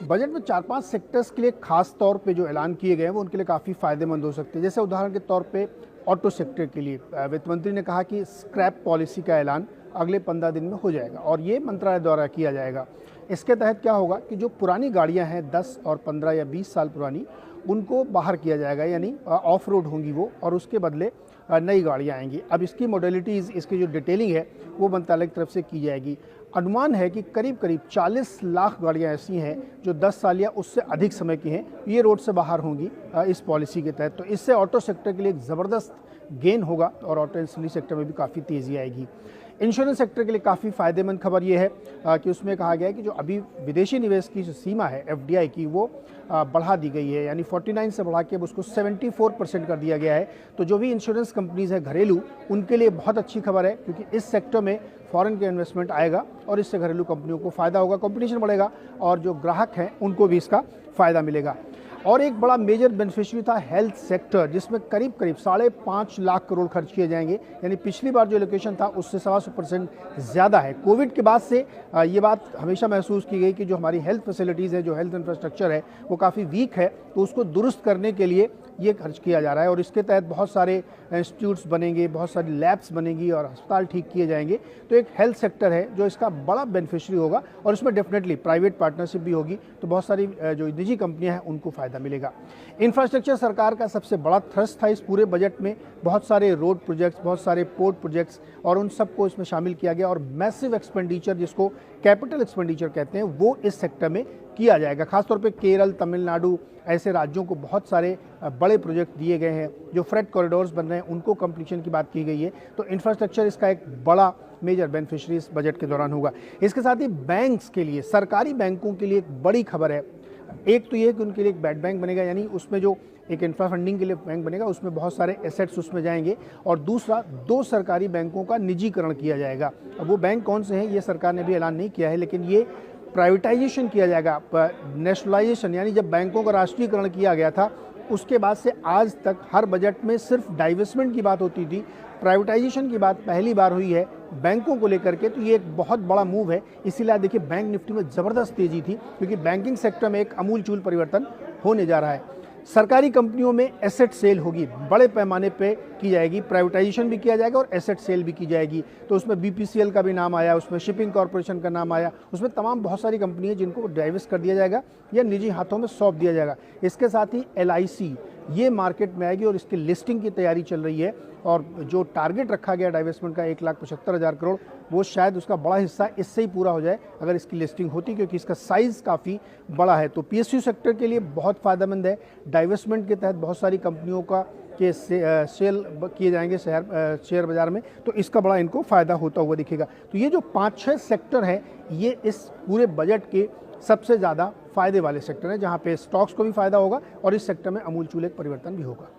Budget में 4-5 sectors के लिए खास तौर पे जो ऐलान किए गए हैं वो उनके लिए काफ़ी फायदेमंद हो सकते हैं। जैसे उदाहरण के तौर पे ऑटो सेक्टर के लिए वित्त मंत्री ने कहा कि स्क्रैप पॉलिसी का ऐलान अगले 15 दिन में हो जाएगा और ये मंत्रालय द्वारा किया जाएगा। इसके तहत क्या होगा कि जो पुरानी गाड़ियां हैं 10 और 15 या 20 साल पुरानी, उनको बाहर किया जाएगा, यानी ऑफ रोड होंगी वो, और उसके बदले नई गाड़ियां आएंगी। अब इसकी मॉडलिटीज़, इसकी जो डिटेलिंग है वो मंत्रालय की तरफ से की जाएगी। अनुमान है कि करीब करीब 40 लाख गाड़ियां ऐसी हैं जो 10 साल या उससे अधिक समय की हैं, ये रोड से बाहर होंगी इस पॉलिसी के तहत। तो इससे ऑटो सेक्टर के लिए एक ज़बरदस्त गेन होगा और ऑटो एंसिलरी सेक्टर में भी काफ़ी तेज़ी आएगी। इंश्योरेंस सेक्टर के लिए काफ़ी फायदेमंद खबर ये है कि उसमें कहा गया है कि जो अभी विदेशी निवेश की जो सीमा है एफडीआई की, वो बढ़ा दी गई है, यानी 49 से बढ़ा के अब उसको 74% कर दिया गया है। तो जो भी इंश्योरेंस कंपनीज़ है घरेलू, उनके लिए बहुत अच्छी खबर है, क्योंकि इस सेक्टर में फॉरेन का इन्वेस्टमेंट आएगा और इससे घरेलू कंपनियों को फ़ायदा होगा, कंपटीशन बढ़ेगा और जो ग्राहक हैं उनको भी इसका फ़ायदा मिलेगा। और एक बड़ा मेजर बेनिफिशियरी था हेल्थ सेक्टर, जिसमें करीब करीब 5.5 लाख करोड़ खर्च किए जाएंगे, यानी पिछली बार जो एलोकेशन था उससे 125% ज़्यादा है। कोविड के बाद से ये बात हमेशा महसूस की गई कि जो हमारी हेल्थ फैसिलिटीज़ है, जो हेल्थ इंफ्रास्ट्रक्चर है, वो काफ़ी वीक है, तो उसको दुरुस्त करने के लिए ये खर्च किया जा रहा है और इसके तहत बहुत सारे इंस्टीट्यूट्स बनेंगे, बहुत सारी लैब्स बनेंगी और अस्पताल ठीक किए जाएंगे। तो एक हेल्थ सेक्टर है जो इसका बड़ा बेनिफिशियरी होगा और इसमें डेफिनेटली प्राइवेट पार्टनरशिप भी होगी, तो बहुत सारी जो निजी कंपनियां हैं उनको फ़ायदा मिलेगा। इंफ्रास्ट्रक्चर सरकार का सबसे बड़ा थ्रस्ट था इस पूरे बजट में। बहुत सारे रोड प्रोजेक्ट्स, बहुत सारे पोर्ट प्रोजेक्ट्स और उन सबको इसमें शामिल किया गया और मैसिव एक्सपेंडिचर, जिसको कैपिटल एक्सपेंडिचर कहते हैं, वो इस सेक्टर में किया जाएगा। खासतौर पे केरल, तमिलनाडु ऐसे राज्यों को बहुत सारे बड़े प्रोजेक्ट दिए गए हैं। जो फ्रेट कॉरिडोर्स बन रहे हैं उनको कंप्लीशन की बात की गई है। तो इंफ्रास्ट्रक्चर इसका एक बड़ा मेजर बेनिफिशियरी इस बजट के दौरान होगा। इसके साथ ही बैंक्स के लिए, सरकारी बैंकों के लिए एक बड़ी खबर है। एक तो ये कि उनके लिए एक बैड बैंक बनेगा, यानी उसमें जो एक इंफ्रा फंडिंग के लिए बैंक बनेगा, उसमें बहुत सारे एसेट्स उसमें जाएंगे। और दूसरा, 2 सरकारी बैंकों का निजीकरण किया जाएगा। अब वो बैंक कौन से हैं ये सरकार ने भी ऐलान नहीं किया है, लेकिन ये प्राइवेटाइजेशन किया जाएगा, नेशनलाइजेशन, यानी जब बैंकों का राष्ट्रीयकरण किया गया था उसके बाद से आज तक हर बजट में सिर्फ डाइवेस्टमेंट की बात होती थी, प्राइवेटाइजेशन की बात पहली बार हुई है बैंकों को लेकर के। तो ये एक बहुत बड़ा मूव है। इसीलिए देखिए बैंक निफ्टी में ज़बरदस्त तेज़ी थी, क्योंकि बैंकिंग सेक्टर में एक आमूलचूल परिवर्तन होने जा रहा है। सरकारी कंपनियों में एसेट सेल होगी, बड़े पैमाने पे की जाएगी, प्राइवेटाइजेशन भी किया जाएगा और एसेट सेल भी की जाएगी। तो उसमें बीपीसीएल का भी नाम आया, उसमें शिपिंग कॉर्पोरेशन का नाम आया, उसमें तमाम बहुत सारी कंपनी है जिनको डाइवेस्ट कर दिया जाएगा या निजी हाथों में सौंप दिया जाएगा। इसके साथ ही एलआईसी ये मार्केट में आएगी और इसकी लिस्टिंग की तैयारी चल रही है। और जो टारगेट रखा गया डाइवेस्टमेंट का 1,75,000 करोड़, वो शायद उसका बड़ा हिस्सा इससे ही पूरा हो जाए अगर इसकी लिस्टिंग होती, क्योंकि इसका साइज़ काफ़ी बड़ा है। तो पीएसयू सेक्टर के लिए बहुत फ़ायदेमंद है। डाइवेस्टमेंट के तहत बहुत सारी कंपनियों का के सेल किए जाएंगे शेयर बाज़ार में, तो इसका बड़ा इनको फ़ायदा होता हुआ दिखेगा। तो ये जो 5-6 सेक्टर हैं, ये इस पूरे बजट के सबसे ज़्यादा फ़ायदे वाले सेक्टर हैं, जहाँ पे स्टॉक्स को भी फ़ायदा होगा और इस सेक्टर में आमूलचूल एक परिवर्तन भी होगा।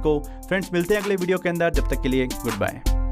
फ्रेंड्स, मिलते हैं अगले वीडियो के अंदर। जब तक के लिए गुड बाय।